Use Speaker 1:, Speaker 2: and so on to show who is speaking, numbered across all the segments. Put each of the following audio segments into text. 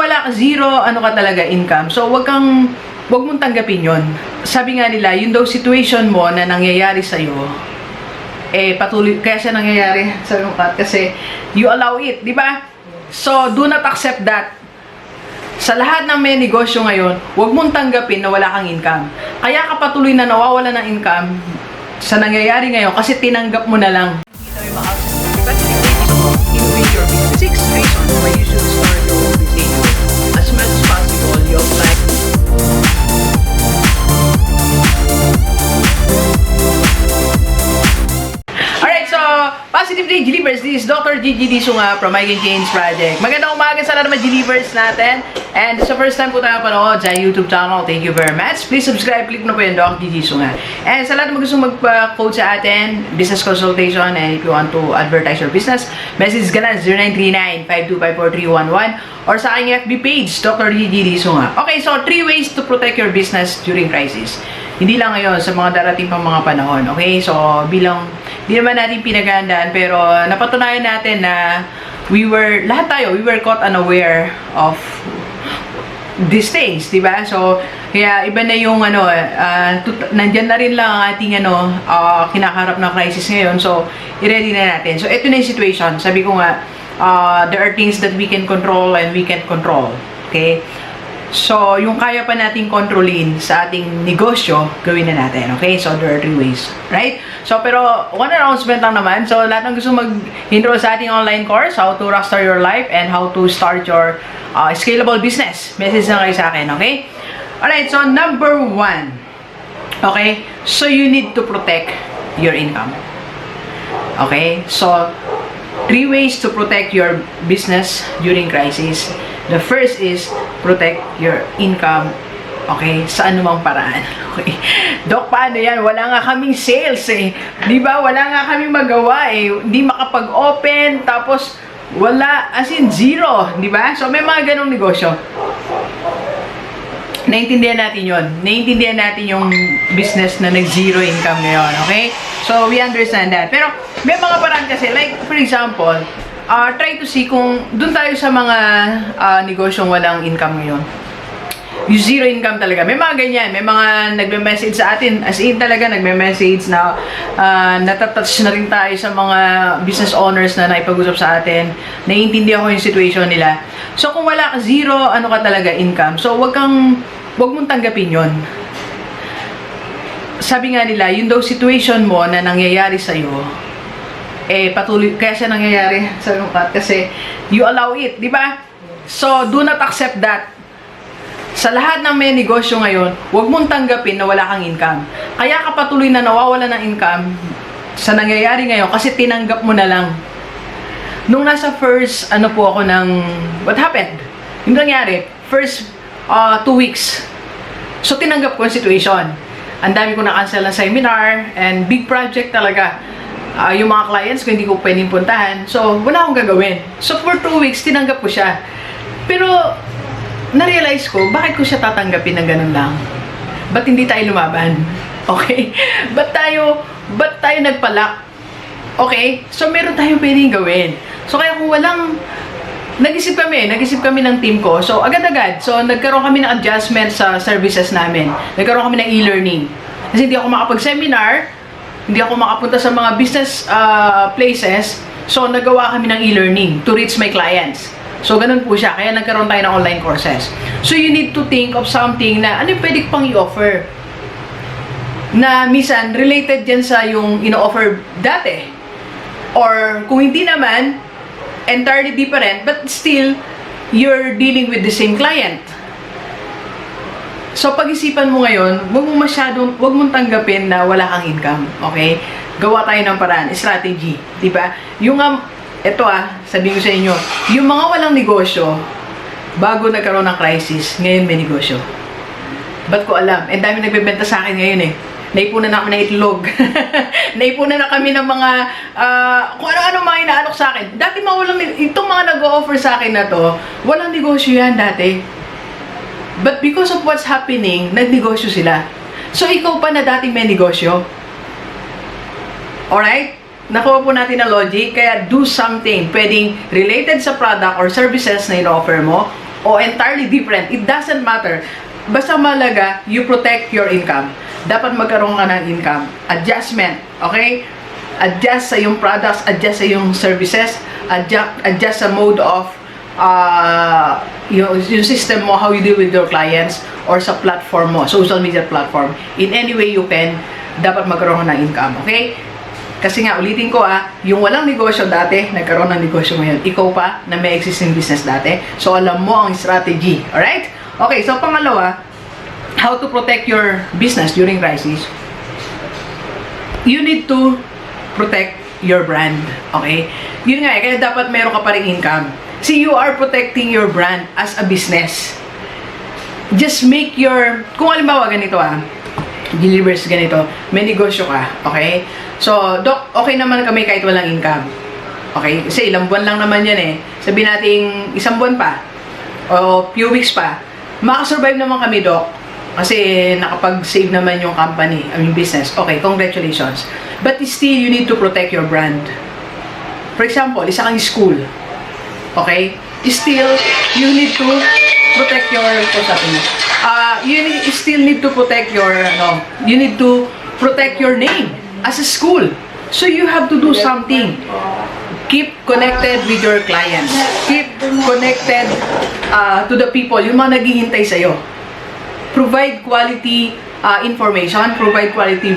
Speaker 1: wala ka zero, ano ka talaga, income. So, wag mong tanggapin yon. Sabi nga nila, yun daw situation mo na nangyayari sa'yo, patuloy, kaya siya nangyayari sa lukat kasi you allow it, di ba? So, do not accept that. Sa lahat ng may negosyo ngayon, wag mong tanggapin na wala kang income. Kaya ka patuloy na nawawala ng income sa nangyayari ngayon kasi tinanggap mo na lang. Six reasons why you should start your own business. As much as possible, you apply. Alright, so Positive Day Delivers. This is Dr. Gigi Disunga from My Change Project. Magandang umaga sa lahat ng Delivers natin. And sa first time po tayo panood sa YouTube channel, thank you very much. Please subscribe, click na po yung Dr. Gigi Disunga. And sa lahat ng gusto magpa-quote sa atin, business consultation, and if you want to advertise your business, message ka lang 0939-5254311 or sa aking FB page, Dr. Gigi Disunga. Okay, so 3 ways to protect your business during crisis. Hindi lang ngayon, sa mga darating pang mga panahon. Okay, so hindi naman natin pinagandaan, pero napatunayan natin na we were caught unaware of these things, di ba? So, kaya iba na yung nandyan na rin lang ang ating kinakaharap na crisis ngayon. So, i-ready na natin. So, ito na yung situation. Sabi ko nga, there are things that we can control and we can't control. Okay? So, yung kaya pa nating kontrolin sa ating negosyo, gawin na natin. Okay? So, there are 3 ways. Right? So, pero, one announcement lang naman. So, lahat ng gusto mag-enroll sa ating online course, how to rockstar your life and how to start your scalable business. Message na kayo sa akin. Okay? Alright. So, number 1. Okay? So, you need to protect your income. Okay? So, 3 ways to protect your business during crisis. The first is protect your income, okay, sa anumang paraan. Okay. Dok, paano yan? Wala nga kaming sales eh. Di ba? Wala nga kaming magawa eh. Hindi makapag-open, tapos wala, as in zero. Di ba? So, may mga ganong negosyo. Naintindihan natin yon. Naintindihan natin yung business na nag-zero income ngayon. Okay? So, we understand that. Pero, may mga paraan kasi, like, for example, try to see kung dun tayo sa mga negosyong walang income ngayon. Yung zero income talaga. May mga ganyan. May mga nagme-message sa atin. As in talaga, nagme-message na natatouch na rin tayo sa mga business owners na naipag-usap sa atin. Naiintindihan ko yung situation nila. So, kung wala ka zero, ano ka talaga, income. So, wag mong tanggapin yon. Sabi nga nila, yun daw situation mo na nangyayari sa'yo, patuloy, kaya siya nangyayari sa lukat kasi you allow it, di ba? So, do not accept that. Sa lahat ng may negosyo ngayon, huwag mong tanggapin na wala kang income. Kaya ka patuloy na nawawala ng income sa nangyayari ngayon kasi tinanggap mo na lang. Nung nasa first, what happened? Yung nangyari, first 2 weeks. So, tinanggap ko yung situation. Ang dami ko na-cancel na seminar and big project talaga. Yung mga clients ko hindi ko pwedeng puntahan. So, wala akong gagawin. So, for 2 weeks, tinanggap ko siya. Pero, na-realize ko, bakit ko siya tatanggapin ng ganun lang? Ba't hindi tayo lumaban? Okay? Ba't tayo nagpalak? Okay? So, meron tayong pwedeng gawin. So, kaya kung nag-isip kami ng team ko. So, agad-agad. So, nagkaroon kami ng adjustment sa services namin. Nagkaroon kami ng e-learning. Kasi hindi ako makapag-seminar, hindi ako makapunta sa mga business places. So, nagawa kami ng e-learning to reach my clients. So, ganun po siya. Kaya nagkaroon tayo ng online courses. So, you need to think of something na ano yung pwede pang i-offer. Na minsan, related yan sa yung ino-offer dati. Or, kung hindi naman, entirely different, but still, you're dealing with the same client. So, pag-isipan mo ngayon, huwag mong tanggapin na wala kang income. Okay? Gawa tayo ng paraan, strategy. Diba? Sabihin ko sa inyo, yung mga walang negosyo, bago nagkaroon ng crisis, ngayon may negosyo. Ba't ko alam? Dami nagbebenta sa akin ngayon eh. Naipunan na kami ng itlog. Naipunan na kami ng mga, kung ano-ano mga inaanok sa akin. Dati itong mga nag-o-offer sa akin na to, walang negosyo yan dati. But because of what's happening, nagnegosyo sila. So, ikaw pa na dating may negosyo. Alright? Nakuha po natin na logic. Kaya, do something. Pwedeng related sa product or services na ino-offer mo. o entirely different, it doesn't matter. Basta malaga, you protect your income. Dapat magkaroon ka ng income. Adjustment, okay? Adjust sa yung products, adjust sa yung services, adjust sa mode of yung system mo, how you deal with your clients, or sa platform mo, social media platform. In any way you can, dapat magkaroon ka ng income, okay? Kasi nga, ulitin ko yung walang negosyo dati, nagkaroon ng negosyo ngayon. Ikaw pa na may existing business dati. So, alam mo ang strategy. Alright? Okay, so pangalawa, how to protect your business during crisis. You need to protect your brand. Okay? Yun nga, kaya dapat meron ka pa rin income. See, you are protecting your brand as a business. Just make your, kung halimbawa ganito delivers ganito, may negosyo ka, okay? So, Doc, okay naman kami kahit walang income. Okay? Kasi ilang buwan lang naman yan eh. Sabihin natin, isang buwan pa, o few weeks pa, makasurvive naman kami, Doc. Kasi nakapag-save naman yung company, business. Okay, congratulations. But still, you need to protect your brand. For example, isa kang school. Okay? Still, you need to protect your, you still need to protect your, you need to protect your name as a school. So, you have to do something. Keep connected with your clients. Keep connected to the people, yung mga naghihintay sa'yo. Provide quality information, provide quality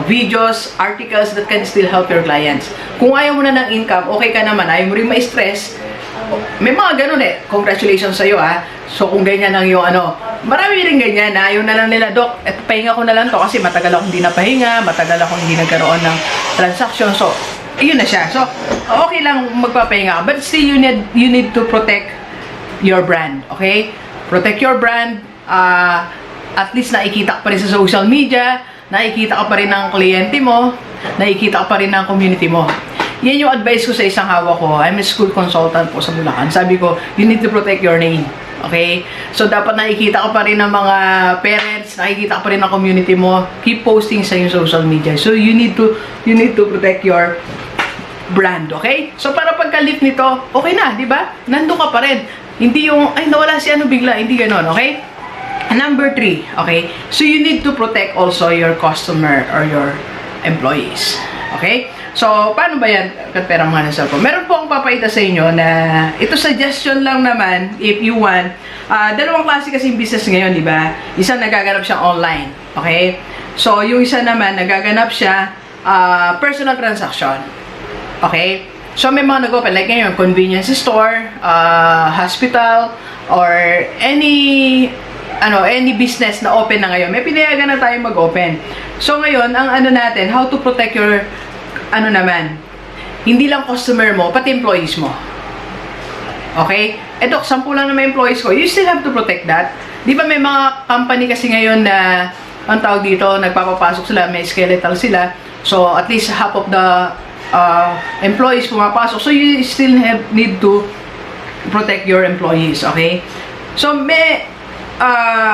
Speaker 1: videos, articles that can still help your clients. Kung ayaw mo na ng income, okay ka naman, ayaw mo rin ma-stress, may mga ganun eh. Congratulations sa'yo So kung ganyan ang yung marami rin ganyan na ayaw na lang nila, Doc, pahinga ko na lang to kasi matagal akong hindi napahinga, matagal akong hindi nagkaroon ng transaction. So, yun na siya. So, okay lang magpapahinga. But still, you need to protect your brand. Okay? Protect your brand. At least nakikita ka pa rin sa social media, nakikita ka pa rin ng kliyente mo, nakikita ka pa rin ng community mo. Yan yung advice ko sa isang hawak ko. I'm a school consultant po sa Bulacan. Sabi ko, you need to protect your name. Okay? So, dapat nakikita ka pa rin ng mga parents, nakikita ka pa rin ng community mo. Keep posting sa yung social media. So, you need to protect your brand. Okay? So, para pagka-lift nito, okay na, di ba? Nandun ka pa rin. Hindi yung, ay, nawala si bigla. Hindi ganon. Okay? Number 3, okay? So, you need to protect also your customer or your employees. Okay? So, paano ba yan? Pera mga nasa po. Meron po akong papaita sa inyo na ito suggestion lang naman if you want. Dalawang klase kasi yung business ngayon, di ba? Isa nagaganap siya online. Okay? So, yung isa naman nagaganap siya personal transaction. Okay? So, may mga nag-open. Like ngayon, convenience store, hospital, or any business na open na ngayon. May pinayagan na tayo mag-open. So, ngayon, ang natin, how to protect your, hindi lang customer mo, pati employees mo. Okay? Dok, 10 lang na may employees ko. You still have to protect that. Di ba may mga company kasi ngayon na, ang tawag dito, nagpapapasok sila, may skeletal sila. So, at least half of the employees pumapasok. So, you still need to protect your employees. Okay? So,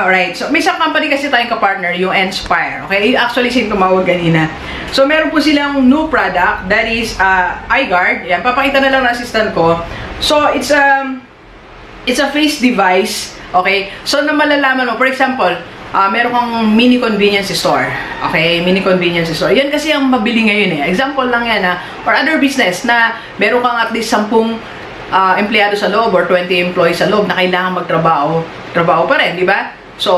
Speaker 1: right. So, may isang company kasi tayong kapartner, yung Inspire. Okay? Actually, sino tumawag kanina. So, meron po silang new product that is eye guard. Yan, papakita na lang ng assistant ko. So, it's a face device. Okay? So, na malalaman mo, for example, meron kang mini convenience store. Okay? Mini convenience store. Yan kasi ang mabili ngayon eh. Example lang yan or other business na meron kang at least 10 empleyado sa loob or 20 employees sa loob na kailangan trabaho pa rin, di ba? So,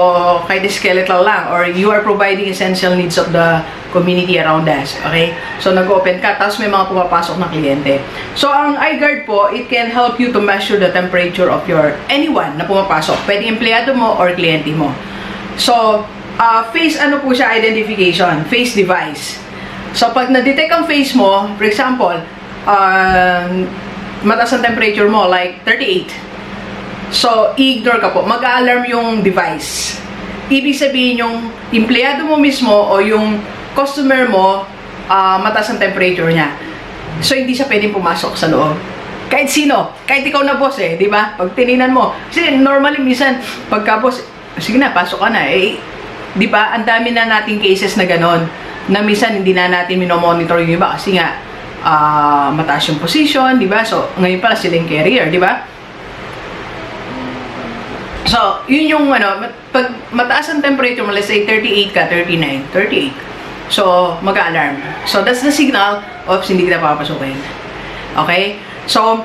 Speaker 1: kahit skeletal lang or you are providing essential needs of the community around us, okay? So, nag-open ka, tapos may mga pumapasok na kliyente. So, ang eye guard po, it can help you to measure the temperature of anyone na pumapasok. Pwede empleyado mo or kliyente mo. So, face, po siya, identification, face device. So, pag na-detect ang face mo, for example, mataas ang temperature mo, like 38. So, i-ignore ka po. Mag-a-alarm yung device. Ibig sabihin yung empleyado mo mismo o yung customer mo, mataas ang temperature niya. So, hindi siya pwedeng pumasok sa loob. Kahit sino. Kahit ikaw na boss di ba? Pag tininan mo. Kasi normally, minsan, pagka boss, sige na, pasok ka na. Di ba? Ang dami na nating cases na ganon. Na minsan, hindi na natin minomonitor yung iba. Kasi nga, mataas yung position, di ba? So, ngayon pala sila yung carrier, di ba? So, yun yung pag mataas ang temperature mo, let's say 38 ka, 39, 38. So, mag-alarm. So, that's the signal of hindi kita papasukin. Okay? So,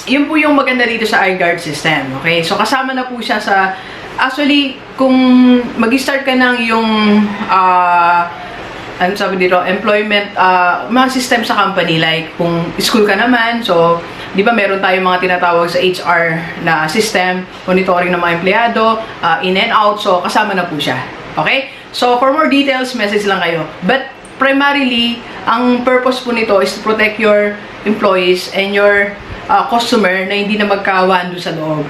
Speaker 1: yun po yung maganda dito sa iGuard system. Okay? So, kasama na po siya sa, actually, kung mag-start ka ng yung, ano sabi dito, employment, mga system sa company, like kung school ka naman, so, di ba meron tayong mga tinatawag sa HR na system, monitoring ng mga empleyado, in and out, so kasama na po siya. Okay? So, for more details, message lang kayo. But, primarily, ang purpose po nito is to protect your employees and your customer na hindi na magkawan doon sa loob.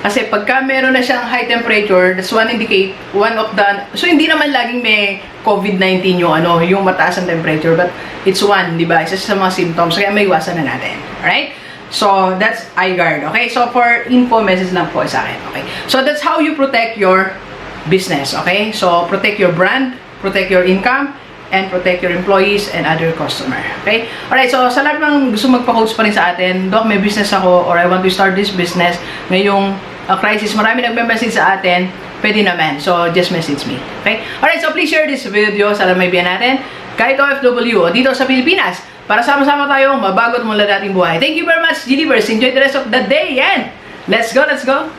Speaker 1: Kasi pagka meron na siyang high temperature, that's one of the, so hindi naman laging may COVID-19 yung mataas ang temperature, but it's one, di ba? Isa sa mga symptoms, kaya may iwasan na natin. Alright? So, that's iGuard. Okay? So, for info, message lang po sa akin. Okay? So, that's how you protect your business. Okay? So, protect your brand, protect your income, and protect your employees and other customer. Okay? Alright, so sa lahat ng gusto magpa-coach pa rin sa atin, Doc, may business ako or I want to start this business ngayong crisis, marami nagme-message sa atin, pwede naman. So, just message me. Okay? Alright, so please share this video sa lamay-biyan natin, kahit OFW o dito sa Pilipinas, para sama-sama tayong mabagot mula dating buhay. Thank you very much, GDbers. Enjoy the rest of the day and let's go, let's go!